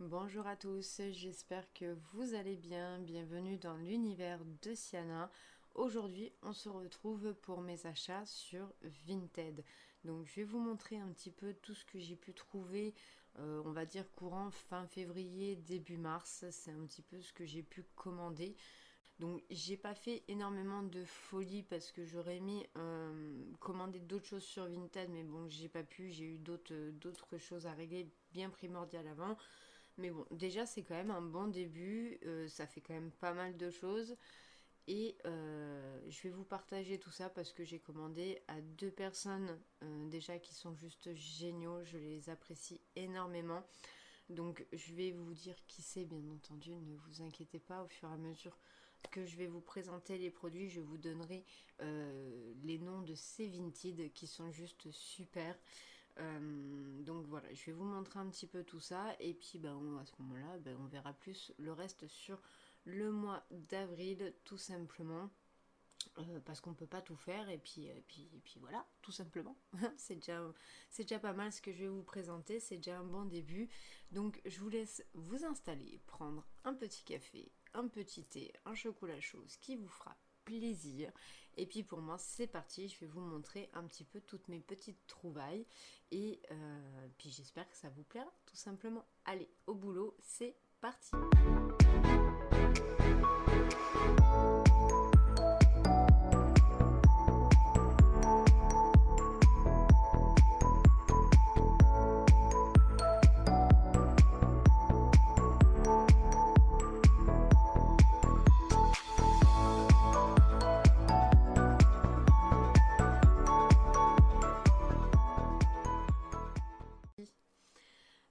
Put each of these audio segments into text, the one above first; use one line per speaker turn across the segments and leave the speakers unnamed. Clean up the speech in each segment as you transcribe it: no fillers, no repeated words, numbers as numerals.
Bonjour à tous, j'espère que vous allez bien. Bienvenue dans l'univers de Siana. Aujourd'hui, on se retrouve pour mes achats sur Vinted. Donc, je vais vous montrer un petit peu tout ce que j'ai pu trouver, on va dire courant fin février, début mars. C'est un petit peu ce que j'ai pu commander. Donc j'ai pas fait énormément de folie parce que j'aurais mis commander d'autres choses sur Vinted, mais bon j'ai pas pu, j'ai eu d'autres choses à régler bien primordiales avant. Mais bon, déjà c'est quand même un bon début, ça fait quand même pas mal de choses. Et je vais vous partager tout ça parce que j'ai commandé à deux personnes déjà qui sont juste géniaux, je les apprécie énormément. Donc je vais vous dire qui c'est bien entendu, ne vous inquiétez pas, au fur et à mesure que je vais vous présenter les produits, je vous donnerai les noms de ces Vinted qui sont juste super. Donc voilà, je vais vous montrer un petit peu tout ça et puis à ce moment-là, on verra plus le reste sur le mois d'avril tout simplement. Parce qu'on peut pas tout faire et puis voilà, tout simplement. C'est déjà pas mal ce que je vais vous présenter, c'est déjà un bon début. Donc je vous laisse vous installer, prendre un petit café, un petit thé, un chocolat chaud, ce qui vous fera plaisir. Et puis pour moi c'est parti, je vais vous montrer un petit peu toutes mes petites trouvailles et puis j'espère que ça vous plaira tout simplement. Allez, au boulot, c'est parti.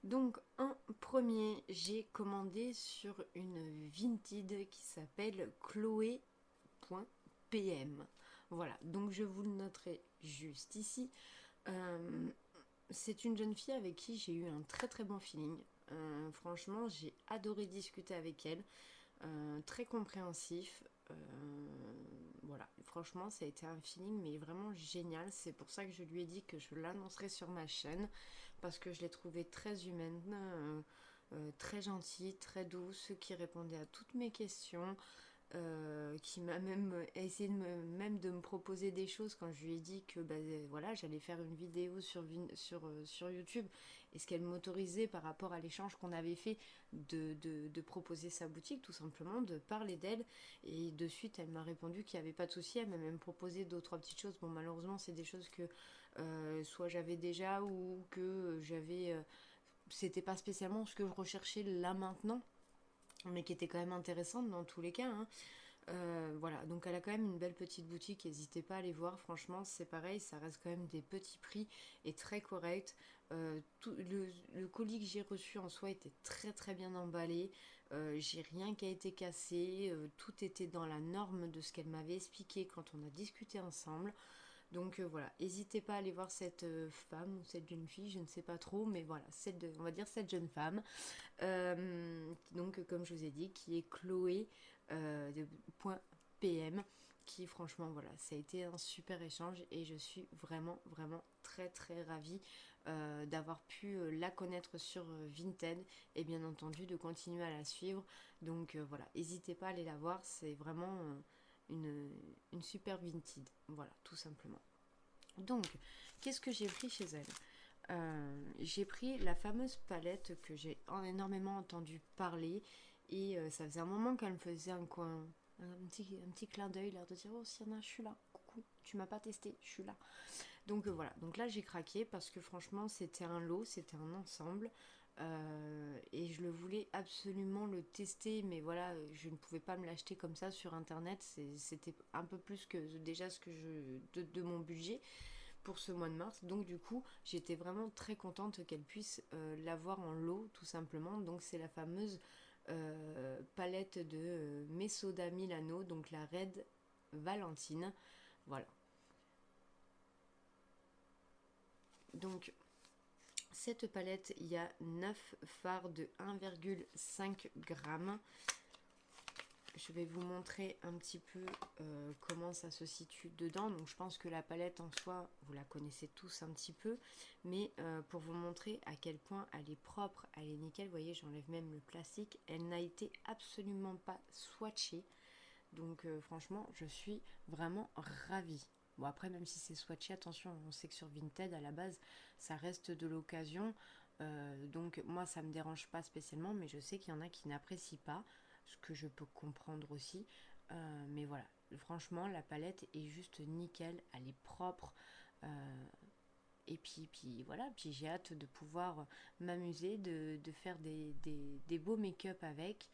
Donc en premier, j'ai commandé sur une Vinted qui s'appelle Chloé.pm. Voilà, donc je vous le noterai juste ici. Euh, c'est une jeune fille avec qui j'ai eu un très très bon feeling. Franchement, j'ai adoré discuter avec elle. Très compréhensif. Voilà, franchement, ça a été un feeling mais vraiment génial. C'est pour ça que je lui ai dit que je l'annoncerai sur ma chaîne parce que je l'ai trouvée très humaine, très gentille, très douce, qui répondait à toutes mes questions. Qui m'a même essayé même de me proposer des choses quand je lui ai dit que voilà, j'allais faire une vidéo sur YouTube. Est-ce qu'elle m'autorisait par rapport à l'échange qu'on avait fait de proposer sa boutique, tout simplement, de parler d'elle. Et de suite, elle m'a répondu qu'il n'y avait pas de souci. Elle m'a même proposé deux, trois petites choses. Bon, malheureusement, c'est des choses que soit j'avais déjà ou que j'avais... c'était pas spécialement ce que je recherchais là maintenant, mais qui était quand même intéressante dans tous les cas, hein. Voilà, donc elle a quand même une belle petite boutique, n'hésitez pas à aller voir, franchement c'est pareil, ça reste quand même des petits prix et très correct. Le colis que j'ai reçu en soi était très très bien emballé, j'ai rien qui a été cassé, tout était dans la norme de ce qu'elle m'avait expliqué quand on a discuté ensemble. Donc voilà, n'hésitez pas à aller voir cette femme ou cette jeune fille, je ne sais pas trop, mais voilà, on va dire cette jeune femme. Donc comme je vous ai dit, qui est Chloé de .pm, qui franchement voilà, ça a été un super échange et je suis vraiment vraiment très très ravie d'avoir pu la connaître sur Vinted et bien entendu de continuer à la suivre. Donc voilà, n'hésitez pas à aller la voir, c'est vraiment une, une super Vinted, voilà, tout simplement. Donc, qu'est-ce que j'ai pris chez elle? J'ai pris la fameuse palette que j'ai énormément entendu parler et ça faisait un moment qu'elle me faisait un petit clin d'œil, l'air de dire oh Sienna, je suis là, coucou, tu m'as pas testé, je suis là. Donc voilà, donc là j'ai craqué parce que franchement c'était un lot, c'était un ensemble. Et je le voulais absolument le tester, mais voilà, je ne pouvais pas me l'acheter comme ça sur internet. C'était un peu plus que déjà ce que de mon budget pour ce mois de mars. Donc du coup, j'étais vraiment très contente qu'elle puisse l'avoir en lot, tout simplement. Donc c'est la fameuse palette de Mesoda Milano, donc la Red Valentine. Voilà. Donc cette palette, il y a 9 fards de 1,5 g. je vais vous montrer un petit peu comment ça se situe dedans. Donc je pense que la palette en soi, vous la connaissez tous un petit peu. Mais pour vous montrer à quel point elle est propre, elle est nickel. Vous voyez, j'enlève même le plastique. Elle n'a été absolument pas swatchée. Donc franchement, je suis vraiment ravie. Bon après, même si c'est swatché, attention, on sait que sur Vinted, à la base, ça reste de l'occasion. Donc moi, ça me dérange pas spécialement, mais je sais qu'il y en a qui n'apprécient pas, ce que je peux comprendre aussi. Mais voilà, franchement, la palette est juste nickel, elle est propre. Et puis voilà, puis j'ai hâte de pouvoir m'amuser, de faire des beaux make-up avec.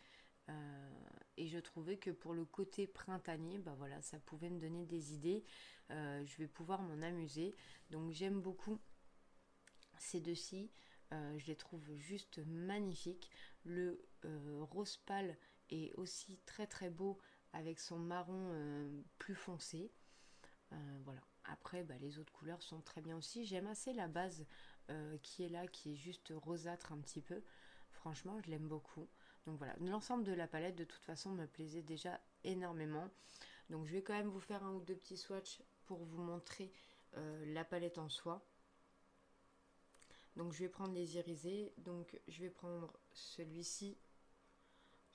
Et je trouvais que pour le côté printanier, bah voilà, ça pouvait me donner des idées. Je vais pouvoir m'en amuser. Donc j'aime beaucoup ces deux-ci. Je les trouve juste magnifiques. Le rose pâle est aussi très très beau avec son marron plus foncé. Voilà. Après, bah, les autres couleurs sont très bien aussi. J'aime assez la base qui est là, qui est juste rosâtre un petit peu. Franchement, je l'aime beaucoup. Donc voilà, l'ensemble de la palette de toute façon me plaisait déjà énormément. Donc je vais quand même vous faire un ou deux petits swatchs pour vous montrer la palette en soi. Donc je vais prendre les irisés. Donc je vais prendre celui-ci.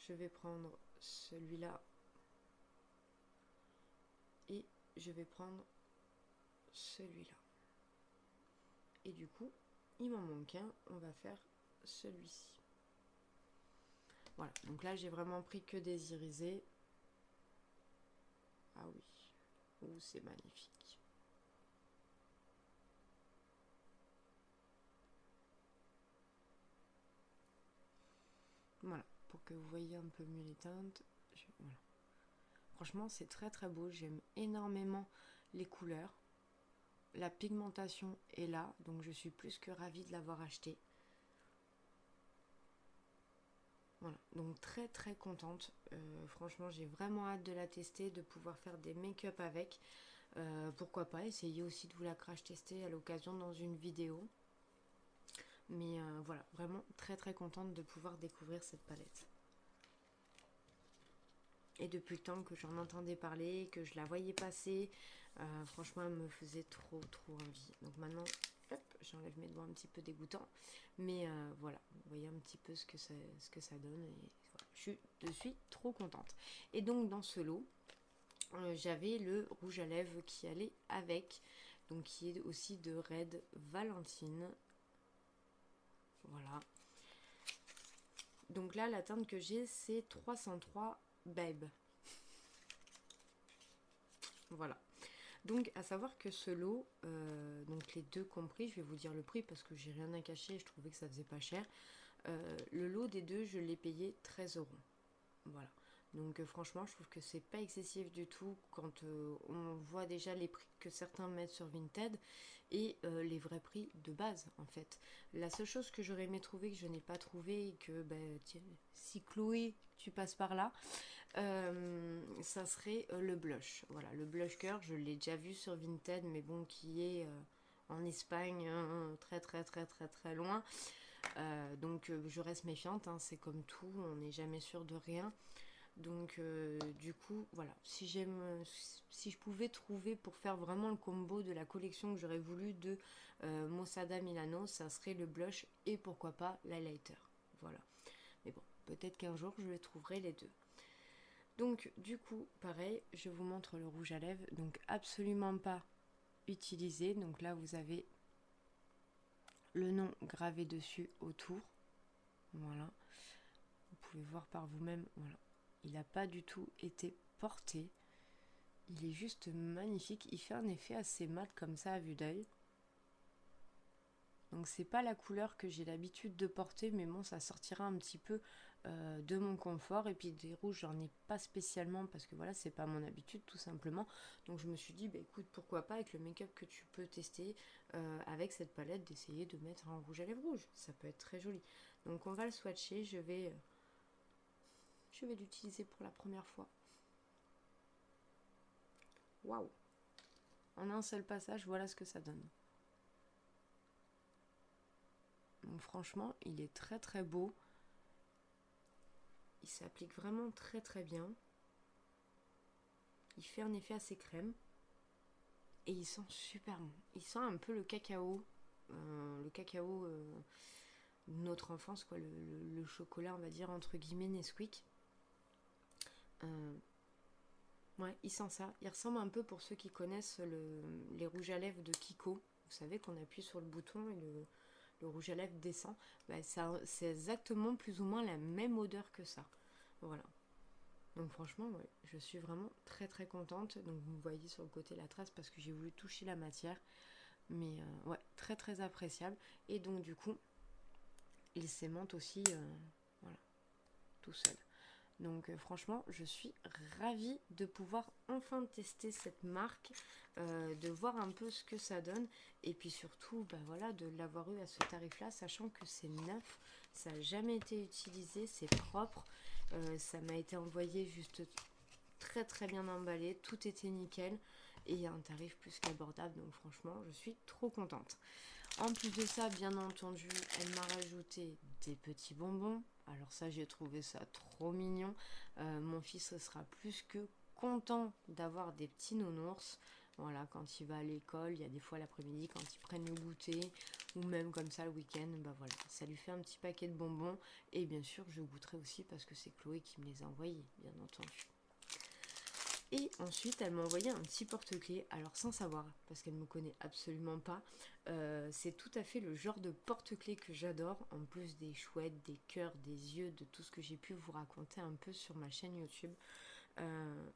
Je vais prendre celui-là. Et je vais prendre celui-là. Et du coup, il m'en manque un. On va faire celui-ci. Voilà, donc là j'ai vraiment pris que des irisés. Ah oui, ouh, c'est magnifique. Voilà, pour que vous voyez un peu mieux les teintes. Voilà. Franchement, c'est très très beau. J'aime énormément les couleurs. La pigmentation est là, donc je suis plus que ravie de l'avoir acheté. Voilà, donc très très contente. Franchement, j'ai vraiment hâte de la tester, de pouvoir faire des make-up avec. Pourquoi pas essayer aussi de vous la crash tester à l'occasion dans une vidéo. Mais voilà, vraiment très très contente de pouvoir découvrir cette palette. Et depuis le temps que j'en entendais parler, que je la voyais passer, franchement elle me faisait trop envie. Donc maintenant, hop, j'enlève mes doigts un petit peu dégoûtants. Mais voilà, vous voyez un petit peu ce que ça donne. Et voilà, je suis trop contente. Et donc dans ce lot, j'avais le rouge à lèvres qui allait avec. Donc qui est aussi de Red Valentine. Voilà. Donc là, la teinte que j'ai, c'est 303 Babe. Voilà. Donc, à savoir que ce lot, donc les deux compris, je vais vous dire le prix parce que j'ai rien à cacher, je trouvais que ça faisait pas cher. Le lot des deux, je l'ai payé 13 euros. Voilà. Donc franchement, je trouve que c'est pas excessif du tout quand on voit déjà les prix que certains mettent sur Vinted et les vrais prix de base en fait. La seule chose que j'aurais aimé trouver que je n'ai pas trouvé et que tiens, si Chloé tu passes par là, ça serait le blush. Voilà, le blush cœur, je l'ai déjà vu sur Vinted, mais bon, qui est en Espagne, très très très très très loin. Donc je reste méfiante, hein, c'est comme tout, on n'est jamais sûr de rien. Donc du coup, voilà, si je pouvais trouver pour faire vraiment le combo de la collection que j'aurais voulu de Mossada Milano, ça serait le blush et pourquoi pas l'highlighter. Voilà. Mais bon, peut-être qu'un jour je les trouverai les deux. Donc du coup, pareil, je vous montre le rouge à lèvres. Donc absolument pas utilisé. Donc là, vous avez le nom gravé dessus autour. Voilà. Vous pouvez voir par vous-même. Voilà. Il n'a pas du tout été porté. Il est juste magnifique. Il fait un effet assez mat comme ça à vue d'œil. Donc c'est pas la couleur que j'ai l'habitude de porter, mais bon, ça sortira un petit peu de mon confort. Et puis des rouges, j'en ai pas spécialement parce que voilà, c'est pas mon habitude tout simplement. Donc je me suis dit, bah écoute, pourquoi pas avec le make-up que tu peux tester avec cette palette, d'essayer de mettre un rouge à lèvres rouge. Ça peut être très joli. Donc on va le swatcher. Je vais l'utiliser pour la première fois. Waouh! En un seul passage, voilà ce que ça donne. Donc franchement, il est très très beau. Il s'applique vraiment très très bien. Il fait un effet assez crème. Et il sent super bon. Il sent un peu le cacao. De notre enfance, quoi. Le chocolat, on va dire, entre guillemets, Nesquik. Euh, ouais, il sent ça. Il ressemble un peu, pour ceux qui connaissent, les rouges à lèvres de Kiko. Vous savez qu'on appuie sur le bouton et le rouge à lèvres descend. Bah, c'est exactement plus ou moins la même odeur que ça. Voilà. Donc franchement, ouais, je suis vraiment très très contente. Donc vous voyez sur le côté la trace parce que j'ai voulu toucher la matière. Mais ouais, très très appréciable. Et donc du coup, il s'aimante aussi, voilà, tout seul. Donc franchement, je suis ravie de pouvoir enfin tester cette marque, de voir un peu ce que ça donne, et puis surtout, bah voilà, de l'avoir eu à ce tarif-là, sachant que c'est neuf, ça n'a jamais été utilisé, c'est propre, ça m'a été envoyé juste très très bien emballé, tout était nickel, et un tarif plus qu'abordable, donc franchement, je suis trop contente. En plus de ça, bien entendu, elle m'a rajouté des petits bonbons. Alors ça, j'ai trouvé ça trop mignon. Mon fils sera plus que content d'avoir des petits nounours. Voilà, quand il va à l'école, il y a des fois l'après-midi quand ils prennent le goûter, ou même comme ça le week-end, bah voilà, ça lui fait un petit paquet de bonbons. Et bien sûr, je goûterai aussi parce que c'est Chloé qui me les a envoyés, bien entendu. Et ensuite, elle m'a envoyé un petit porte-clés, alors sans savoir, parce qu'elle ne me connaît absolument pas. C'est tout à fait le genre de porte-clés que j'adore, en plus des chouettes, des cœurs, des yeux, de tout ce que j'ai pu vous raconter un peu sur ma chaîne YouTube.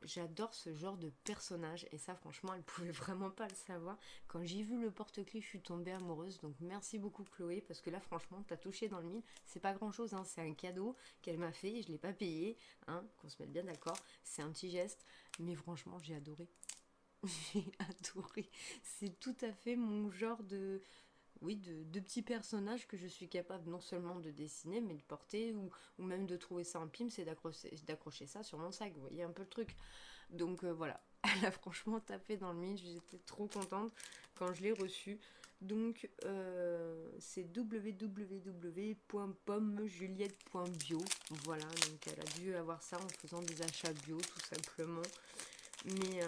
J'adore ce genre de personnage et ça franchement elle pouvait vraiment pas le savoir. Quand j'ai vu le porte-clés je suis tombée amoureuse, donc merci beaucoup Chloé parce que là franchement t'as touché dans le mille. C'est pas grand chose, hein, c'est un cadeau qu'elle m'a fait, je l'ai pas payé, hein, qu'on se mette bien d'accord, c'est un petit geste, mais franchement j'ai adoré. J'ai adoré, c'est tout à fait mon genre de, oui, de petits personnages que je suis capable non seulement de dessiner, mais de porter, ou même de trouver ça en pime, c'est d'accrocher ça sur mon sac, vous voyez un peu le truc. Donc voilà, elle a franchement tapé dans le mille, j'étais trop contente quand je l'ai reçu. Donc c'est www.pommejuliette.bio. Voilà, donc elle a dû avoir ça en faisant des achats bio tout simplement. Mais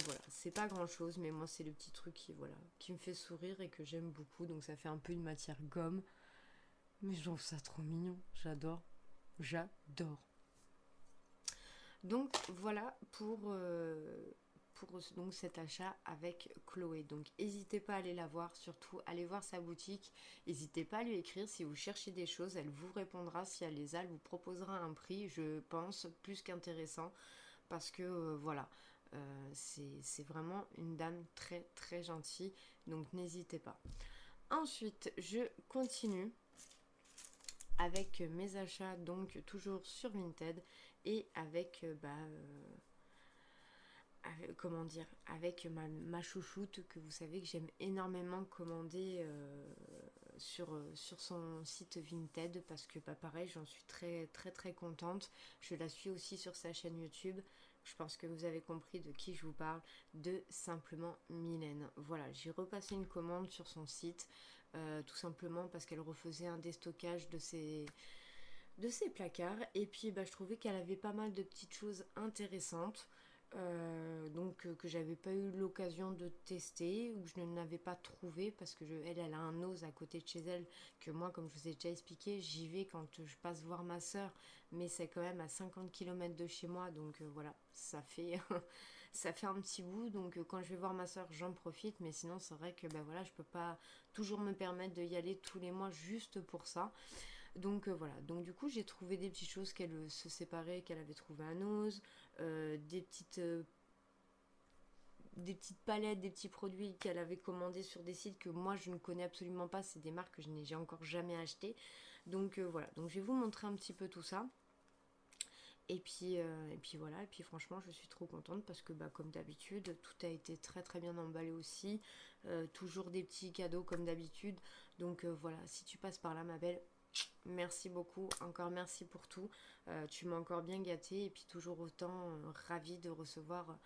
voilà, c'est pas grand chose, mais moi c'est le petit truc qui, voilà, qui me fait sourire et que j'aime beaucoup. Donc ça fait un peu une matière gomme. Mais je trouve ça trop mignon, j'adore. J'adore. Donc voilà pour donc cet achat avec Chloé. Donc n'hésitez pas à aller la voir, surtout allez voir sa boutique. N'hésitez pas à lui écrire si vous cherchez des choses, elle vous répondra. Si elle les a, elle vous proposera un prix, je pense, plus qu'intéressant. Parce que voilà, c'est vraiment une dame très très gentille. Donc n'hésitez pas. Ensuite, je continue avec mes achats, donc toujours sur Vinted et avec comment dire, avec ma chouchoute que vous savez que j'aime énormément commander sur son site Vinted parce que pareil, j'en suis très très très contente. Je la suis aussi sur sa chaîne YouTube. Je pense que vous avez compris de qui je vous parle, de simplement Mylène. Voilà, j'ai repassé une commande sur son site, tout simplement parce qu'elle refaisait un déstockage de ses placards. Et puis je trouvais qu'elle avait pas mal de petites choses intéressantes. Donc que j'avais pas eu l'occasion de tester ou je ne l'avais pas trouvé parce que elle a un ose à côté de chez elle que moi comme je vous ai déjà expliqué j'y vais quand je passe voir ma soeur mais c'est quand même à 50 km de chez moi donc voilà ça fait ça fait un petit bout donc quand je vais voir ma soeur j'en profite mais sinon c'est vrai que voilà je peux pas toujours me permettre d'y aller tous les mois juste pour ça. Donc voilà, donc du coup j'ai trouvé des petites choses qu'elle se séparait, qu'elle avait trouvé à Nose, des petites palettes, des petits produits qu'elle avait commandés sur des sites que moi je ne connais absolument pas, c'est des marques que j'ai encore jamais achetées. Donc voilà, donc je vais vous montrer un petit peu tout ça. Et puis voilà, et puis franchement je suis trop contente parce que comme d'habitude tout a été très très bien emballé aussi, toujours des petits cadeaux comme d'habitude. Donc voilà, si tu passes par là ma belle, merci beaucoup, encore merci pour tout. Tu m'as encore bien gâtée et puis toujours autant ravie de recevoir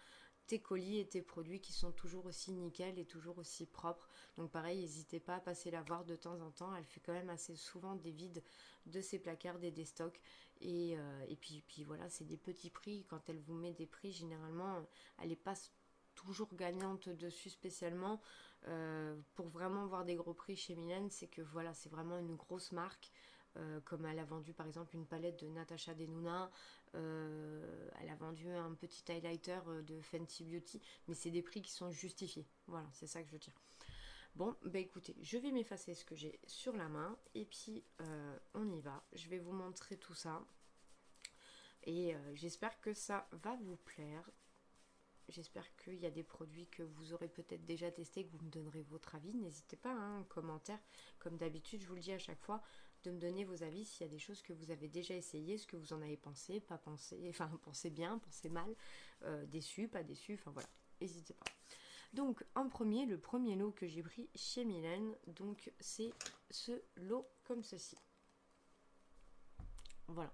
tes colis et tes produits qui sont toujours aussi nickel et toujours aussi propres. Donc pareil, n'hésitez pas à passer la voir de temps en temps. Elle fait quand même assez souvent des vides de ses placards et des stocks. Et puis voilà, c'est des petits prix. Quand elle vous met des prix, généralement, elle n'est pas toujours gagnante dessus spécialement. Pour vraiment voir des gros prix chez Mylène, c'est que voilà, c'est vraiment une grosse marque. Comme elle a vendu par exemple une palette de Natasha Denona, elle a vendu un petit highlighter de Fenty Beauty, mais c'est des prix qui sont justifiés. Voilà, c'est ça que je veux dire. Bon, bah écoutez, je vais m'effacer ce que j'ai sur la main et puis on y va. Je vais vous montrer tout ça et j'espère que ça va vous plaire. J'espère qu'il y a des produits que vous aurez peut-être déjà testés, que vous me donnerez votre avis. N'hésitez pas, en commentaire, comme d'habitude, je vous le dis à chaque fois, de me donner vos avis s'il y a des choses que vous avez déjà essayées, ce que vous en avez pensé, pas pensé, enfin pensé bien, pensé mal, déçu, pas déçu, enfin voilà, n'hésitez pas. Donc en premier, le premier lot que j'ai pris chez Mylène, donc c'est ce lot comme ceci. Voilà.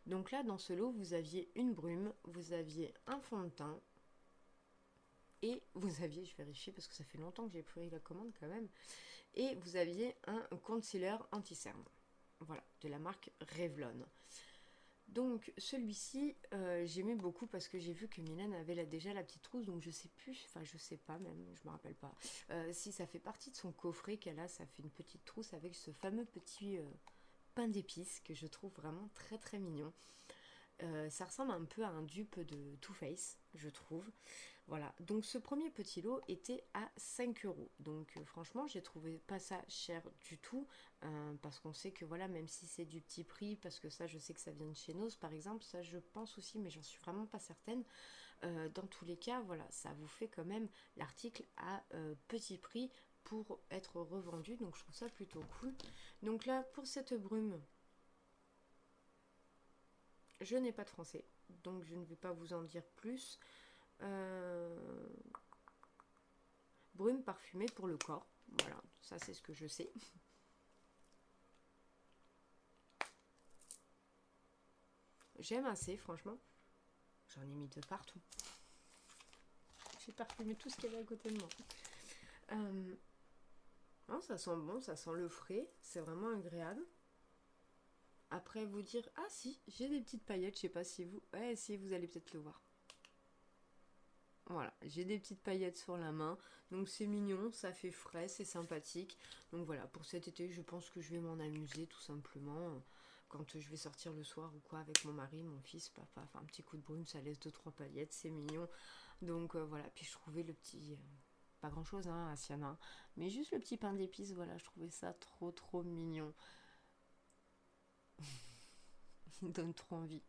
Donc là, dans ce lot, vous aviez une brume, vous aviez un fond de teint, et vous aviez, je vérifie parce que ça fait longtemps que j'ai pris la commande quand même, et vous aviez un concealer anti-cerne, voilà, de la marque Revlon. Donc celui-ci, j'aimais beaucoup parce que j'ai vu que Mylène avait déjà la petite trousse, donc je sais plus, enfin je sais pas même, je me rappelle pas, si ça fait partie de son coffret qu'elle a, ça fait une petite trousse avec ce fameux petit pain d'épices que je trouve vraiment très très mignon. Ça ressemble un peu à un dupe de Too Faced, je trouve. Voilà, donc ce premier petit lot était à 5 euros. Donc franchement, j'ai trouvé pas ça cher du tout. Parce qu'on sait que voilà, même si c'est du petit prix, parce que ça, je sais que ça vient de chez Noz par exemple, ça je pense aussi, mais j'en suis vraiment pas certaine. Dans tous les cas, voilà, ça vous fait quand même l'article à petit prix pour être revendu. Donc je trouve ça plutôt cool. Donc là, pour cette brume, je n'ai pas de français, donc je ne vais pas vous en dire plus. Euh, Brume parfumée pour le corps. Voilà, ça c'est ce que je sais. J'aime assez, franchement. J'en ai mis de partout. J'ai parfumé tout ce qu'il y avait à côté de moi. Non, ça sent bon, ça sent le frais. C'est vraiment agréable. Après vous dire, ah si, j'ai des petites paillettes, je sais pas si vous... Ouais, si vous allez peut-être le voir. Voilà, j'ai des petites paillettes sur la main, donc c'est mignon, ça fait frais, c'est sympathique. Donc voilà, pour cet été, je pense que je vais m'en amuser tout simplement. Quand je vais sortir le soir ou quoi avec mon mari, mon fils, papa, enfin un petit coup de brume, ça laisse 2-3 paillettes, c'est mignon. Donc voilà, puis je trouvais le petit... pas grand chose hein, à Siana, mais juste le petit pain d'épices, voilà, je trouvais ça trop trop mignon. Il me donne trop envie.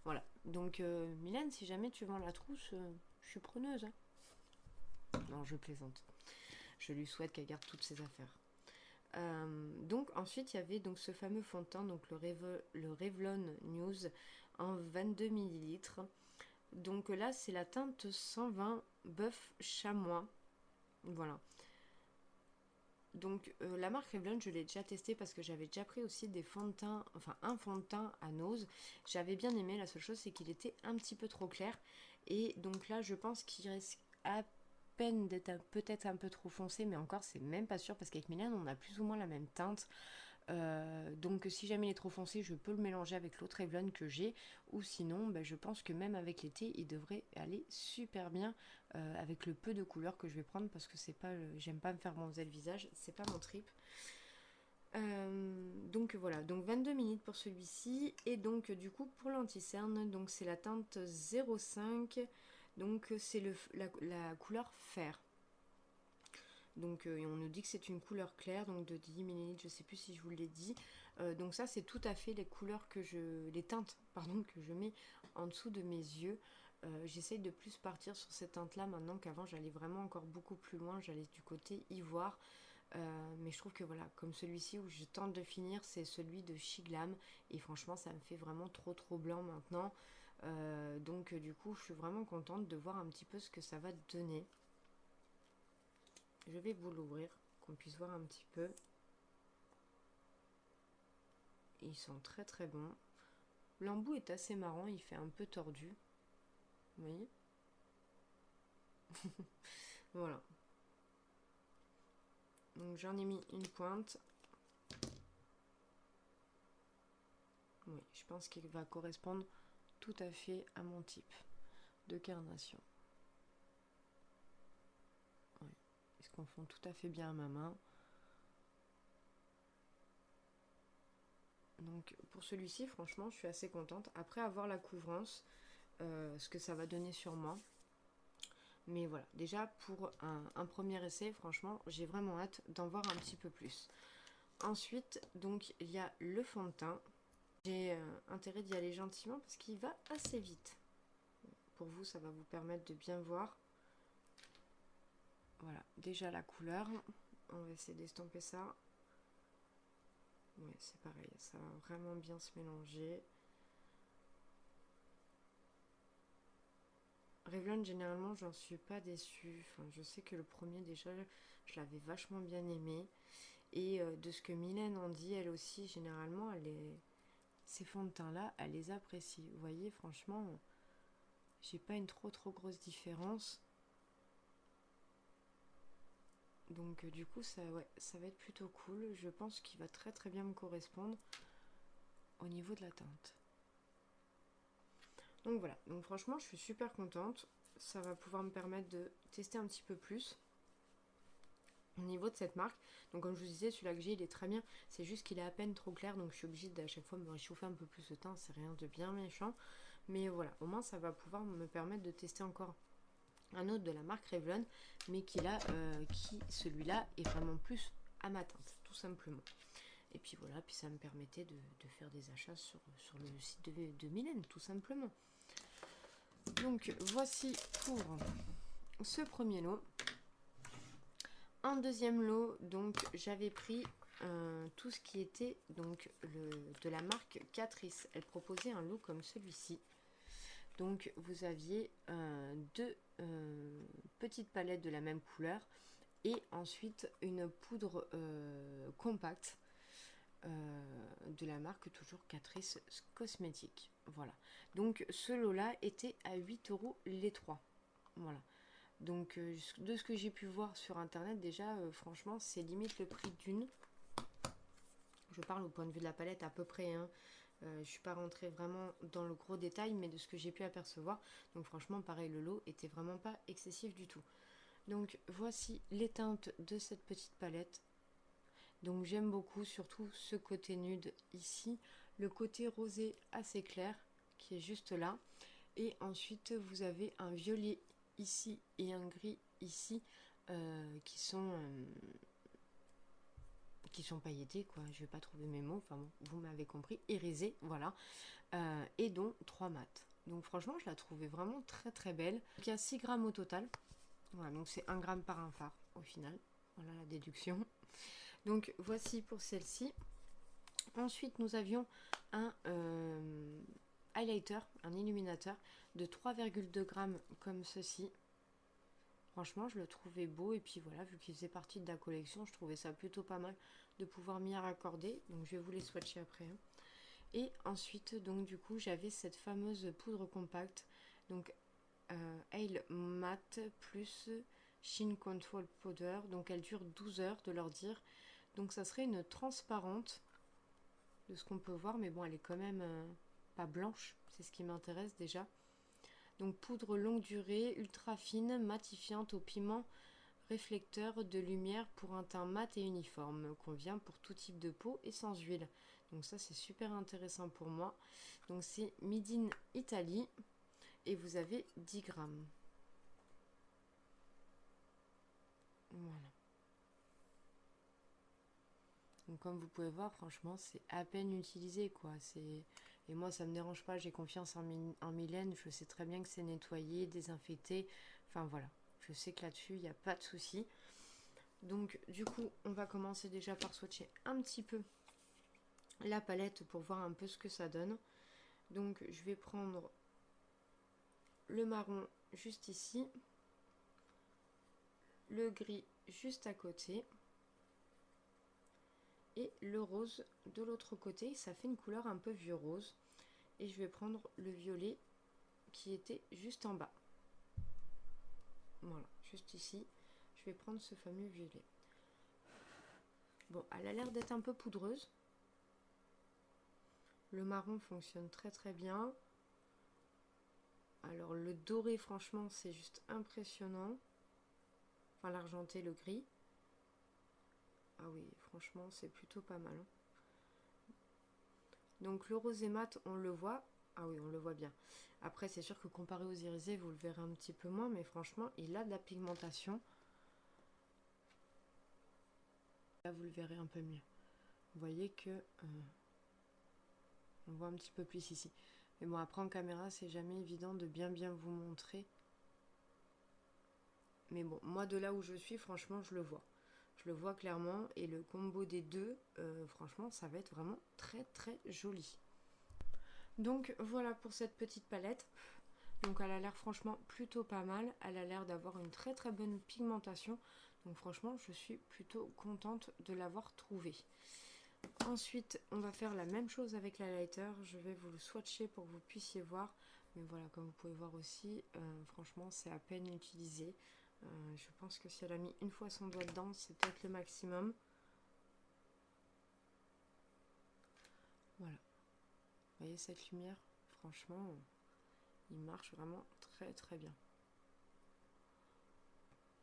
Voilà, donc Mylène, si jamais tu vends la trousse, je suis preneuse. Hein. Non, je plaisante. Je lui souhaite qu'elle garde toutes ses affaires. Donc ensuite il y avait donc ce fameux fond de teint, donc le Revlon News en 22 millilitres. Donc là c'est la teinte 120 bœuf chamois. Voilà. Donc la marque Revlon je l'ai déjà testé parce que j'avais déjà pris aussi des fonds de teint, enfin un fond de teint à Nose. J'avais bien aimé, la seule chose c'est qu'il était un petit peu trop clair. Et donc là je pense qu'il risque à peine d'être peut-être un peu trop foncé, mais encore c'est même pas sûr parce qu'avec Mylène on a plus ou moins la même teinte. Donc si jamais il est trop foncé, je peux le mélanger avec l'autre Revlon que j'ai, ou sinon bah, je pense que même avec l'été il devrait aller super bien avec le peu de couleurs que je vais prendre parce que c'est pas, j'aime pas me faire bronzer le visage, c'est pas mon trip. Donc voilà, donc 22 minutes pour celui-ci, et donc du coup pour l'anti-cerne, donc c'est la teinte 05, donc c'est la couleur fer. Donc on nous dit que c'est une couleur claire, donc de 10 millilitres, je sais plus si je vous l'ai dit. Donc ça c'est tout à fait les couleurs les teintes pardon, que je mets en dessous de mes yeux. J'essaye de plus partir sur cette teinte là maintenant qu'avant j'allais vraiment encore beaucoup plus loin, j'allais du côté ivoire. Mais je trouve que voilà, comme celui-ci où je tente de finir, c'est celui de Shiglam. Et franchement ça me fait vraiment trop trop blanc maintenant. Donc du coup je suis vraiment contente de voir un petit peu ce que ça va donner. Je vais vous l'ouvrir, qu'on puisse voir un petit peu. Ils sont très très bons. L'embout est assez marrant, il fait un peu tordu. Vous voyez ? Voilà. Donc j'en ai mis une pointe. Oui, je pense qu'il va correspondre tout à fait à mon type de carnation. Oui, il se confond tout à fait bien à ma main. Donc pour celui-ci, franchement, je suis assez contente. Après avoir la couvrance, ce que ça va donner sur moi. Mais voilà, déjà pour un premier essai, franchement, j'ai vraiment hâte d'en voir un petit peu plus. Ensuite, donc, il y a le fond de teint. J'ai intérêt d'y aller gentiment parce qu'il va assez vite. Pour vous, ça va vous permettre de bien voir. Voilà, déjà la couleur. On va essayer d'estomper ça. Ouais, c'est pareil, ça va vraiment bien se mélanger. Revlon, généralement, j'en suis pas déçue. Enfin, je sais que le premier, déjà, je l'avais vachement bien aimé. Et de ce que Mylène en dit, elle aussi, généralement, ces fonds de teint-là, elle les apprécie. Vous voyez, franchement, j'ai pas une trop grosse différence. Donc du coup, ouais, ça va être plutôt cool. Je pense qu'il va très bien me correspondre au niveau de la teinte. Donc voilà, donc franchement, je suis super contente. Ça va pouvoir me permettre de tester un petit peu plus au niveau de cette marque. Donc comme je vous disais, celui-là que j'ai, il est très bien. C'est juste qu'il est à peine trop clair, donc je suis obligée d'à chaque fois me réchauffer un peu plus le teint. C'est rien de bien méchant. Mais voilà, au moins ça va pouvoir me permettre de tester encore un autre de la marque Revlon, mais qui celui-là est vraiment plus à ma teinte, tout simplement. Et puis voilà, puis ça me permettait de faire des achats sur le site de Mylène, tout simplement. Donc voici pour ce premier lot. En deuxième lot, donc j'avais pris tout ce qui était donc de la marque Catrice. Elle proposait un lot comme celui-ci. Donc vous aviez deux petites palettes de la même couleur et ensuite une poudre compacte de la marque toujours Catrice Cosmétique. Voilà. Donc ce lot-là était à 8 € les trois. Voilà. Donc de ce que j'ai pu voir sur internet, déjà franchement c'est limite le prix d'une. Je parle au point de vue de la palette à peu près, hein. Je ne suis pas rentrée vraiment dans le gros détail, mais de ce que j'ai pu apercevoir. Donc franchement, pareil, le lot était vraiment pas excessif du tout. Donc voici les teintes de cette petite palette. Donc j'aime beaucoup, surtout ce côté nude ici. Le côté rosé assez clair, qui est juste là. Et ensuite, vous avez un violet ici et un gris ici, qui sont pailletés, quoi. Je vais pas trouver mes mots, enfin bon, vous m'avez compris, irisés, voilà. Et dont 3 mats. Donc franchement, je la trouvais vraiment très belle. Donc, il y a 6 grammes au total. Voilà, donc c'est 1 gramme par un fard au final. Voilà la déduction. Donc voici pour celle-ci. Ensuite, nous avions un highlighter, un illuminateur de 3,2 grammes comme ceci. Franchement, je le trouvais beau. Et puis voilà, vu qu'il faisait partie de la collection, je trouvais ça plutôt pas mal de pouvoir m'y raccorder. Donc je vais vous les swatcher après, hein. Et ensuite, donc du coup, j'avais cette fameuse poudre compacte. Donc Ale Matte plus Sheen Control Powder. Donc elle dure 12 heures de leur dire. Donc ça serait une transparente de ce qu'on peut voir. Mais bon, elle est quand même pas blanche. C'est ce qui m'intéresse déjà. Donc poudre longue durée, ultra fine, matifiante au piment réflecteur de lumière pour un teint mat et uniforme. Convient pour tout type de peau et sans huile. Donc ça c'est super intéressant pour moi. Donc c'est Made in Italy et vous avez 10 grammes. Voilà. Donc comme vous pouvez voir, franchement c'est à peine utilisé, quoi. Et moi ça me dérange pas, j'ai confiance en Mylène. Je sais très bien que c'est nettoyé, désinfecté. Enfin voilà, je sais que là-dessus il n'y a pas de souci. Donc du coup on va commencer déjà par swatcher un petit peu la palette pour voir un peu ce que ça donne. Donc je vais prendre le marron juste ici, le gris juste à côté et le rose de l'autre côté. Ça fait une couleur un peu vieux rose. Et je vais prendre le violet qui était juste en bas. Voilà, juste ici. Je vais prendre ce fameux violet. Bon, elle a l'air d'être un peu poudreuse. Le marron fonctionne très très bien. Alors le doré, franchement, c'est juste impressionnant. Enfin, l'argenté, le gris. Ah oui, franchement, c'est plutôt pas mal. Donc le rosé mat, on le voit. Ah oui, on le voit bien. Après, c'est sûr que comparé aux irisés, vous le verrez un petit peu moins. Mais franchement, il a de la pigmentation. Là, vous le verrez un peu mieux. Vous voyez que... on voit un petit peu plus ici. Mais bon, après en caméra, c'est jamais évident de bien vous montrer. Mais bon, moi de là où je suis, franchement, je le vois. Je le vois clairement. Et le combo des deux, franchement, ça va être vraiment très très joli. Donc voilà pour cette petite palette. Donc elle a l'air franchement plutôt pas mal. Elle a l'air d'avoir une très très bonne pigmentation. Donc franchement, je suis plutôt contente de l'avoir trouvée. Ensuite, on va faire la même chose avec la lighter. Je vais vous le swatcher pour que vous puissiez voir. Mais voilà, comme vous pouvez voir aussi, franchement, c'est à peine utilisé. Je pense que si elle a mis une fois son doigt dedans, c'est peut-être le maximum. Voilà. Vous voyez cette lumière? Franchement, il marche vraiment très très bien.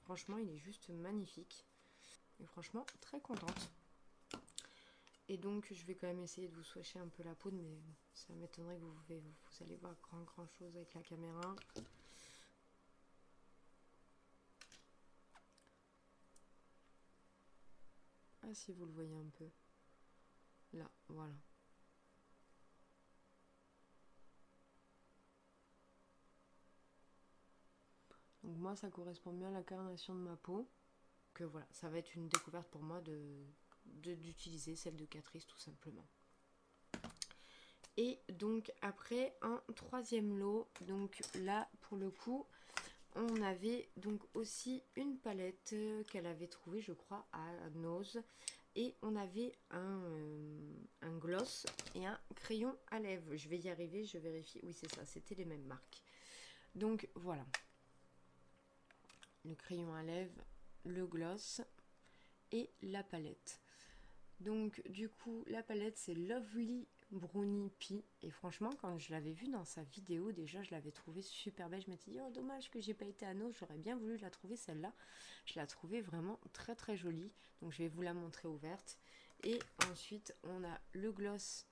Franchement, il est juste magnifique. Et franchement, très contente. Et donc, je vais quand même essayer de vous swatcher un peu la poudre, mais ça m'étonnerait que vous allez voir grand chose avec la caméra. Ah, si vous le voyez un peu. Là, voilà. Donc moi, ça correspond bien à la carnation de ma peau. Que voilà, ça va être une découverte pour moi d'utiliser celle de Catrice tout simplement. Et donc après un troisième lot, donc là pour le coup, on avait donc aussi une palette qu'elle avait trouvée, je crois, à Nose. Et on avait un gloss et un crayon à lèvres. Je vais y arriver, je vérifie. Oui, c'est ça, c'était les mêmes marques. Donc voilà. Le crayon à lèvres, le gloss et la palette. Donc du coup, la palette, c'est Lovely Brownie Pea. Et franchement, quand je l'avais vue dans sa vidéo, déjà, je l'avais trouvée super belle. Je m'étais dit, oh dommage que j'ai pas été à Nose, j'aurais bien voulu la trouver celle-là. Je la trouvais vraiment très très jolie. Donc je vais vous la montrer ouverte. Et ensuite, on a le gloss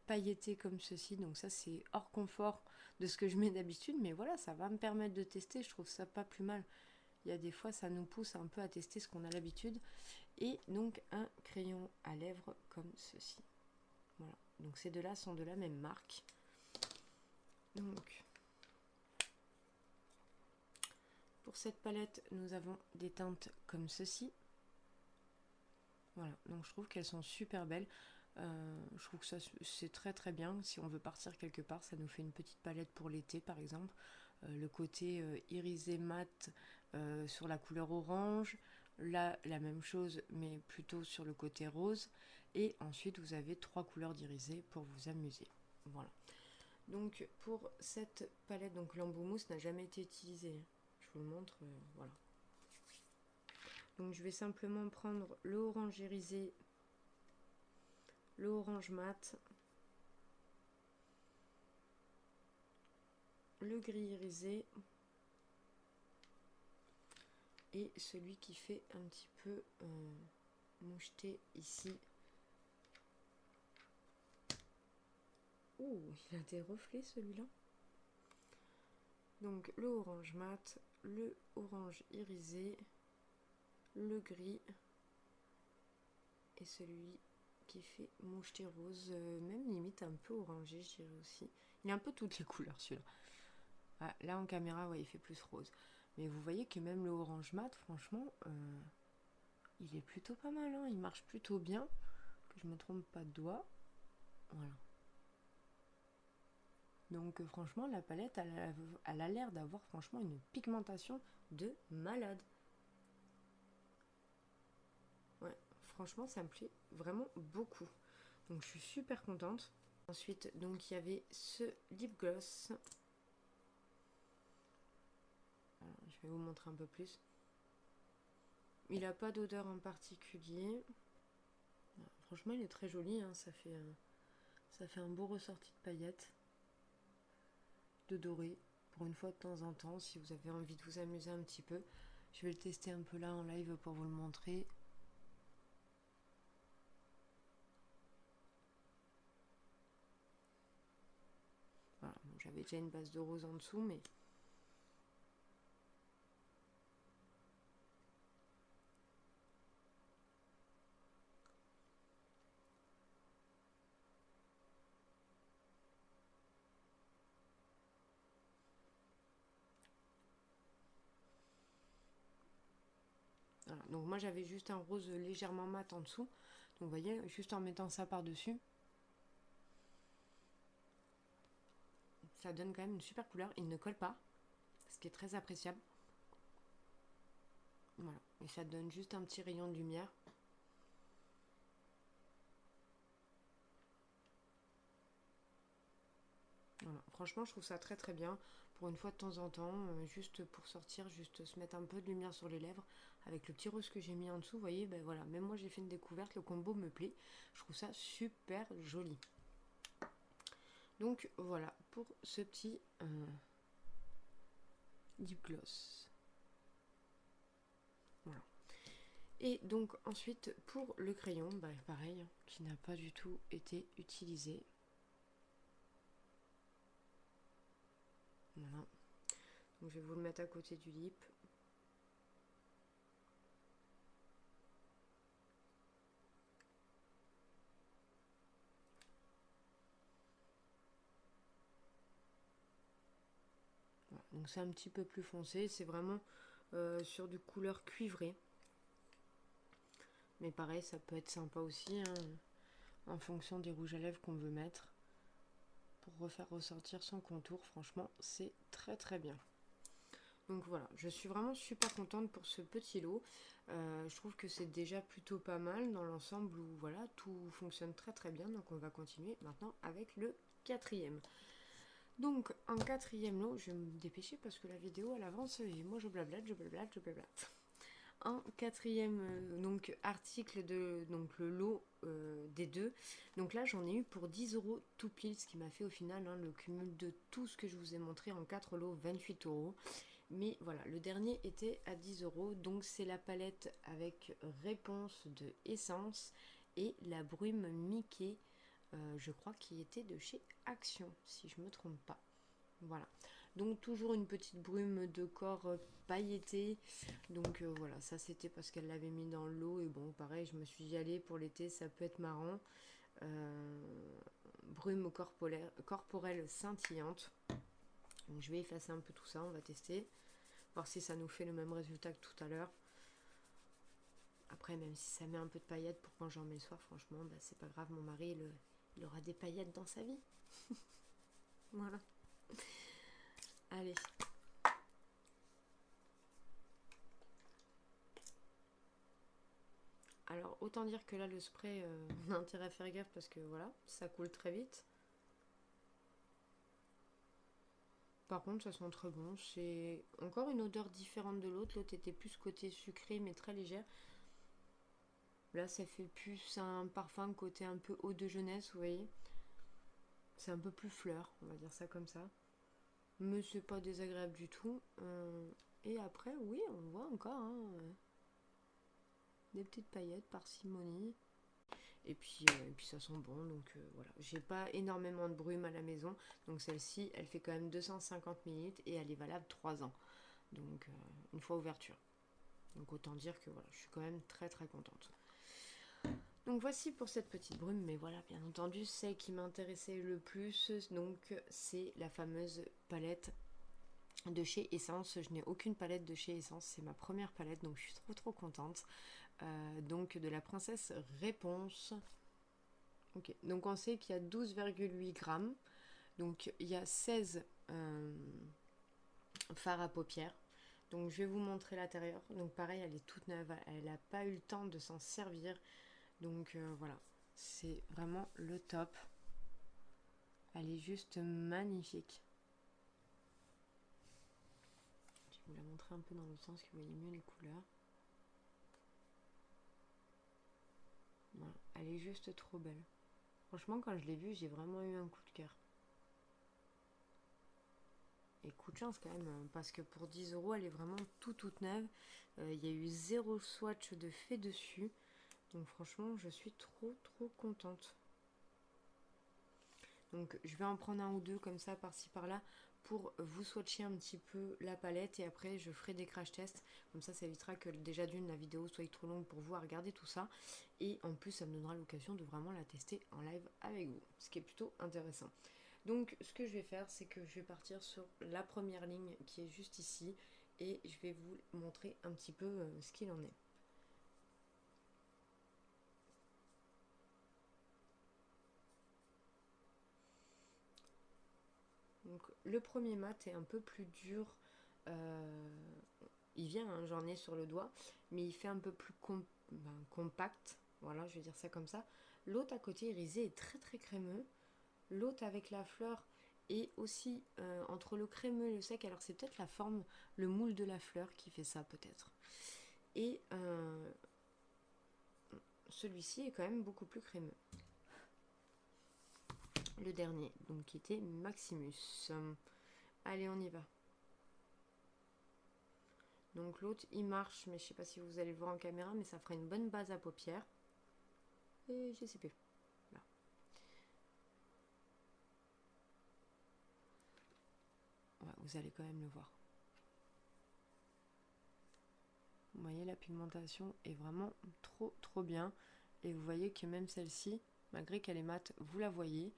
pailleté comme ceci. Donc ça, c'est hors confort de ce que je mets d'habitude. Mais voilà, ça va me permettre de tester. Je trouve ça pas plus mal. Il y a des fois, ça nous pousse un peu à tester ce qu'on a l'habitude. Et donc un crayon à lèvres comme ceci. Voilà, donc ces deux-là sont de la même marque. Donc, pour cette palette, nous avons des teintes comme ceci. Voilà, donc je trouve qu'elles sont super belles. Je trouve que ça c'est très très bien. Si on veut partir quelque part, ça nous fait une petite palette pour l'été par exemple. Le côté irisé mat sur la couleur orange. Là, la même chose, mais plutôt sur le côté rose. Et ensuite, vous avez 3 couleurs d'irisé pour vous amuser. Voilà. Donc, pour cette palette, donc l'embout mousse n'a jamais été utilisée. Je vous le montre, voilà. Donc, je vais simplement prendre le orange irisé, le orange mat, le gris irisé et celui qui fait un petit peu moucheté ici. Oh, il a des reflets celui-là. Donc le orange mat, le orange irisé, le gris et celui qui fait moucheté rose, même limite un peu orangé, je dirais aussi. Il a un peu toutes les couleurs celui-là. Ah, là en caméra, ouais, il fait plus rose. Mais vous voyez que même le orange mat, franchement, il est plutôt pas mal, hein, il marche plutôt bien. Que je me trompe pas de doigt. Voilà. Donc franchement, la palette, elle a l'air d'avoir franchement une pigmentation de malade. Ouais, franchement, ça me plaît vraiment beaucoup. Donc je suis super contente. Ensuite, donc il y avait ce lip gloss. Alors, je vais vous montrer un peu plus. Il n'a pas d'odeur en particulier. Franchement, il est très joli, hein. Ça fait un beau ressorti de paillettes, de doré, pour une fois de temps en temps, si vous avez envie de vous amuser un petit peu. Je vais le tester un peu là en live pour vous le montrer. Voilà, bon, j'avais déjà une base de rose en dessous, mais... Voilà, donc moi j'avais juste un rose légèrement mat en dessous. Donc vous voyez, juste en mettant ça par-dessus, ça donne quand même une super couleur. Il ne colle pas, ce qui est très appréciable. Voilà, et ça donne juste un petit rayon de lumière. Voilà. Franchement, je trouve ça très très bien. Pour une fois de temps en temps, juste pour sortir, juste se mettre un peu de lumière sur les lèvres. Avec le petit rose que j'ai mis en dessous, vous voyez, ben voilà, même moi j'ai fait une découverte, le combo me plaît. Je trouve ça super joli. Donc voilà, pour ce petit lip gloss. Voilà. Et donc ensuite, pour le crayon, bah, pareil, hein, qui n'a pas du tout été utilisé. Voilà. Donc je vais vous le mettre à côté du lip. Voilà. Donc c'est un petit peu plus foncé, c'est vraiment sur du couleur cuivrée. Mais pareil, ça peut être sympa aussi, hein, en fonction des rouges à lèvres qu'on veut mettre. Pour refaire ressortir son contour, franchement, c'est très très bien. Donc voilà, je suis vraiment super contente pour ce petit lot. Je trouve que c'est déjà plutôt pas mal dans l'ensemble où voilà, tout fonctionne très très bien. Donc on va continuer maintenant avec le quatrième. Donc en quatrième lot, je vais me dépêcher parce que la vidéo elle avance et moi je blablate, je blablate, je blablate. En quatrième donc article de donc le lot des deux. Donc là j'en ai eu pour 10 € tout pile, ce qui m'a fait au final hein, le cumul de tout ce que je vous ai montré en 4 lots, 28 €. Mais voilà, le dernier était à 10 €. Donc c'est la palette avec réponse de Essence et la brume Mickey, je crois qui était de chez Action, si je me trompe pas. Voilà. Donc toujours une petite brume de corps pailletée. Donc voilà, ça c'était parce qu'elle l'avait mis dans l'eau. Et bon, pareil, je me suis dit, allez, pour l'été, ça peut être marrant. Brume corporelle scintillante. Donc je vais effacer un peu tout ça, on va tester. Voir si ça nous fait le même résultat que tout à l'heure. Après, même si ça met un peu de paillettes pour quand j'en mets le soir, franchement, bah, c'est pas grave, mon mari, il aura des paillettes dans sa vie. Voilà. Allez. Alors, autant dire que là, le spray, on a intérêt à faire gaffe parce que voilà, ça coule très vite. Par contre, ça sent très bon. C'est encore une odeur différente de l'autre. L'autre était plus côté sucré, mais très légère. Là, ça fait plus un parfum côté un peu eau de jeunesse, vous voyez. C'est un peu plus fleur, on va dire ça comme ça. Mais c'est pas désagréable du tout. Et après, oui, on voit encore hein, des petites paillettes parcimonie. Et puis ça sent bon, donc voilà. J'ai pas énormément de brume à la maison, donc celle-ci, elle fait quand même 250 ml et elle est valable 3 ans. Donc une fois ouverture. Donc autant dire que voilà, je suis quand même très très contente. Donc voici pour cette petite brume, mais voilà, bien entendu, celle qui m'intéressait le plus, donc c'est la fameuse palette de chez Essence. Je n'ai aucune palette de chez Essence, c'est ma première palette, donc je suis trop contente. Donc de la princesse Réponse. Ok, donc on sait qu'il y a 12,8 grammes. Donc il y a 16 fards à paupières. Donc je vais vous montrer l'intérieur. Donc pareil, elle est toute neuve. Elle n'a pas eu le temps de s'en servir. Donc voilà, c'est vraiment le top. Elle est juste magnifique. vous la montrer un peu dans le sens que vous voyez mieux les couleurs. Voilà. Elle est juste trop belle. Franchement, quand je l'ai vue, j'ai vraiment eu un coup de cœur. Et coup de chance quand même, parce que pour 10 €, elle est vraiment toute neuve. Il y a eu 0 swatch de fait dessus. Donc franchement, je suis trop contente. Donc je vais en prendre un ou deux comme ça, par-ci par-là, pour vous swatcher un petit peu la palette. Et après, je ferai des crash tests. Comme ça évitera que déjà d'une, la vidéo soit trop longue pour vous à regarder tout ça. Et en plus, ça me donnera l'occasion de vraiment la tester en live avec vous. Ce qui est plutôt intéressant. Donc ce que je vais faire, c'est que je vais partir sur la première ligne qui est juste ici et je vais vous montrer un petit peu ce qu'il en est. Donc le premier mat est un peu plus dur, il vient, hein, j'en ai sur le doigt, mais il fait un peu plus compact, voilà, je vais dire ça comme ça. L'autre à côté irisé est très crémeux. L'autre avec la fleur est aussi entre le crémeux et le sec. Alors c'est peut-être la forme, le moule de la fleur qui fait ça peut-être. Et celui-ci est quand même beaucoup plus crémeux. Le dernier, donc qui était Maximus. Allez, on y va. Donc l'autre, il marche, mais je sais pas si vous allez le voir en caméra, mais ça fera une bonne base à paupières. Et je sais plus. Là. Ouais, vous allez quand même le voir. Vous voyez, la pigmentation est vraiment trop bien. Et vous voyez que même celle-ci, malgré qu'elle est mate, vous la voyez.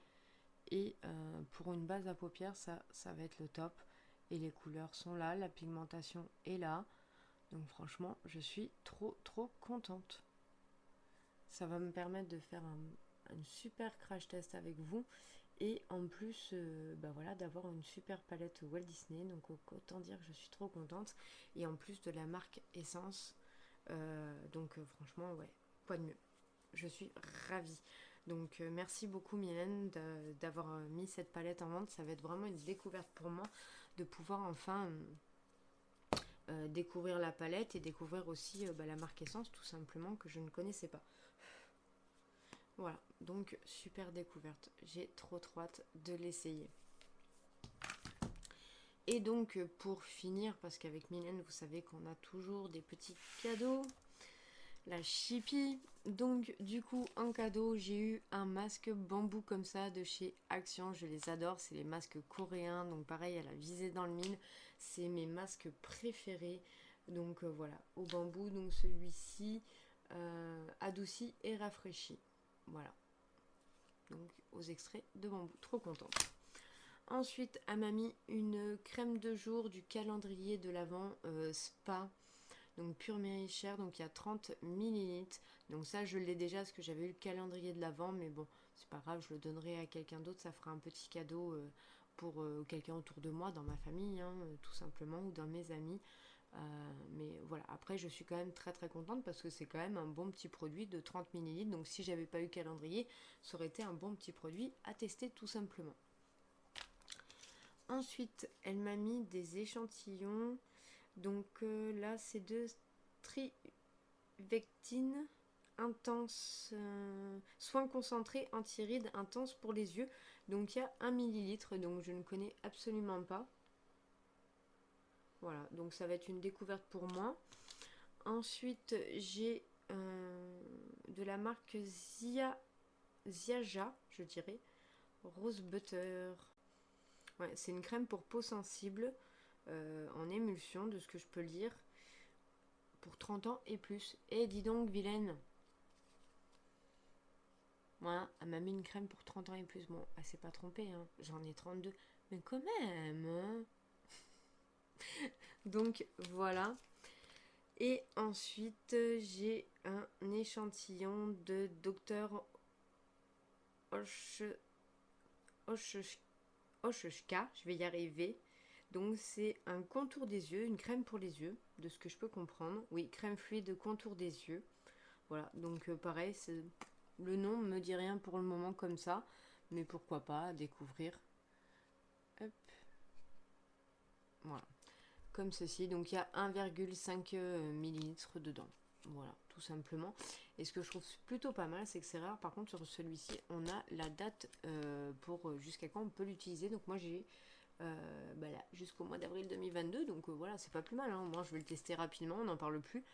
Et pour une base à paupières, ça va être le top. Et les couleurs sont là, la pigmentation est là. Donc franchement, je suis trop contente. Ça va me permettre de faire un super crash test avec vous. Et en plus, voilà, d'avoir une super palette Walt Disney. Donc autant dire que je suis trop contente. Et en plus de la marque Essence. Franchement, ouais, quoi de mieux. Je suis ravie. Donc merci beaucoup Mylène d'avoir mis cette palette en vente. Ça va être vraiment une découverte pour moi de pouvoir enfin découvrir la palette et découvrir aussi la marque Essence tout simplement que je ne connaissais pas. Voilà, donc super découverte. J'ai trop hâte de l'essayer. Et donc pour finir, parce qu'avec Mylène vous savez qu'on a toujours des petits cadeaux, la Chippy. Donc du coup en cadeau j'ai eu un masque bambou comme ça de chez Action. Je les adore, c'est les masques coréens. Donc pareil à la visée dans le mille. C'est mes masques préférés. Donc voilà, au bambou. Donc celui-ci adouci et rafraîchi. Voilà. Donc aux extraits de bambou. Trop contente. Ensuite elle m'a mis une crème de jour du calendrier de l'Avent Spa. Donc pure Mérichère, donc il y a 30 ml. Donc ça je l'ai déjà parce que j'avais eu le calendrier de l'Avent, mais bon c'est pas grave, je le donnerai à quelqu'un d'autre, ça fera un petit cadeau pour quelqu'un autour de moi, dans ma famille hein, tout simplement, ou dans mes amis. Mais voilà, après je suis quand même très contente parce que c'est quand même un bon petit produit de 30 ml. Donc si j'avais pas eu calendrier, ça aurait été un bon petit produit à tester tout simplement. Ensuite elle m'a mis des échantillons. Donc là, c'est de Trivectine intense, soin concentré anti-rides intense pour les yeux. Donc il y a 1 millilitre, donc je ne connais absolument pas. Voilà, donc ça va être une découverte pour moi. Ensuite, j'ai de la marque Ziaja, je dirais, Rose Butter. Ouais, c'est une crème pour peau sensible. En émulsion de ce que je peux lire pour 30 ans et plus. Et dis donc vilaine, voilà, elle m'a mis une crème pour 30 ans et plus. Bon, elle s'est pas trompée hein. J'en ai 32, mais quand même hein. Donc voilà. Et ensuite j'ai un échantillon de Dr Oshka, je vais y arriver. Donc c'est un contour des yeux, une crème pour les yeux, de ce que je peux comprendre. Oui, crème fluide contour des yeux. Voilà, donc pareil, le nom me dit rien pour le moment comme ça, mais pourquoi pas découvrir. Hop. Voilà. comme ceci. Donc il y a 1,5 millilitres dedans. Voilà, tout simplement. Et ce que je trouve plutôt pas mal, c'est que c'est rare. Par contre, sur celui-ci, on a la date pour jusqu'à quand on peut l'utiliser. Donc moi, j'ai là, jusqu'au mois d'avril 2022. Donc voilà, c'est pas plus mal. Hein. Moi, je vais le tester rapidement, on n'en parle plus.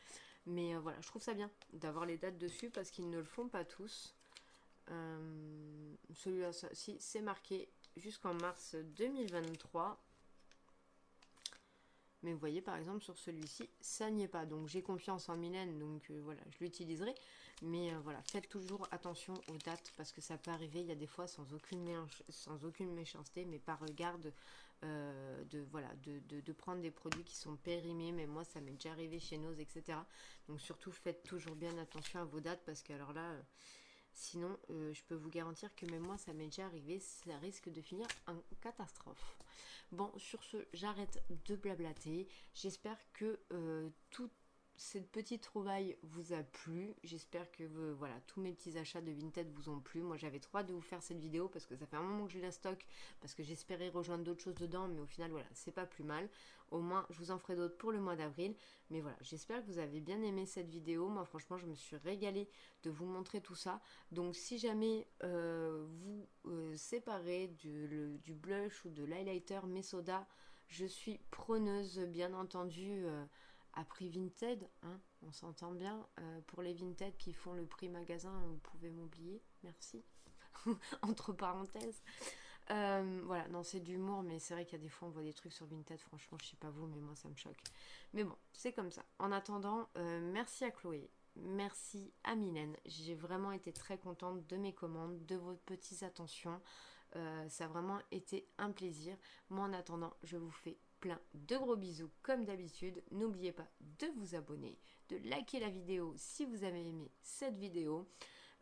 Mais voilà, je trouve ça bien d'avoir les dates dessus parce qu'ils ne le font pas tous. Celui-là, si c'est marqué jusqu'en mars 2023. Mais vous voyez, par exemple, sur celui-ci, ça n'y est pas. Donc, j'ai confiance en Mylène, donc voilà, je l'utiliserai. Mais voilà, faites toujours attention aux dates, parce que ça peut arriver, il y a des fois, sans aucune méchanceté, mais par regard de prendre des produits qui sont périmés. Mais moi, ça m'est déjà arrivé chez Nose, etc. Donc, surtout, faites toujours bien attention à vos dates, parce que alors là... sinon, je peux vous garantir que même moi, ça m'est déjà arrivé, ça risque de finir en catastrophe. Bon, sur ce, j'arrête de blablater. J'espère que toute cette petite trouvaille vous a plu. J'espère que voilà, tous mes petits achats de Vinted vous ont plu. Moi, j'avais trop hâte de vous faire cette vidéo parce que ça fait un moment que je la stocke, parce que j'espérais rejoindre d'autres choses dedans, mais au final, voilà, c'est pas plus mal. Au moins, je vous en ferai d'autres pour le mois d'avril. Mais voilà, j'espère que vous avez bien aimé cette vidéo. Moi, franchement, je me suis régalée de vous montrer tout ça. Donc, si jamais vous séparez du blush ou de l'highlighter Mesoda, je suis preneuse, bien entendu, à prix Vinted. Hein, on s'entend bien. Pour les Vinted qui font le prix magasin, vous pouvez m'oublier. Merci. Entre parenthèses. Voilà, non, c'est d'humour, mais c'est vrai qu'il y a des fois on voit des trucs sur Vinted, franchement, je sais pas vous, mais moi ça me choque. Mais bon, c'est comme ça. En attendant, merci à Chloé, merci à Mylène. J'ai vraiment été très contente de mes commandes, de vos petites attentions. Ça a vraiment été un plaisir. Moi, en attendant, je vous fais plein de gros bisous comme d'habitude. N'oubliez pas de vous abonner, de liker la vidéo si vous avez aimé cette vidéo.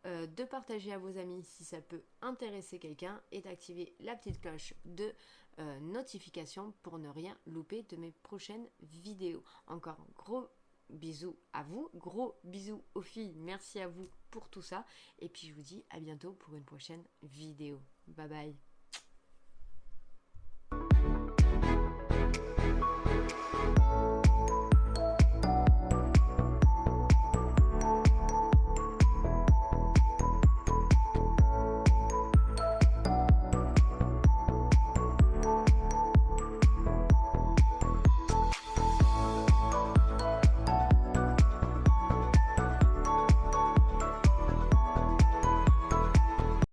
De partager à vos amis si ça peut intéresser quelqu'un et d'activer la petite cloche de notification pour ne rien louper de mes prochaines vidéos. Encore un gros bisous à vous, gros bisous aux filles, merci à vous pour tout ça et puis je vous dis à bientôt pour une prochaine vidéo. Bye bye.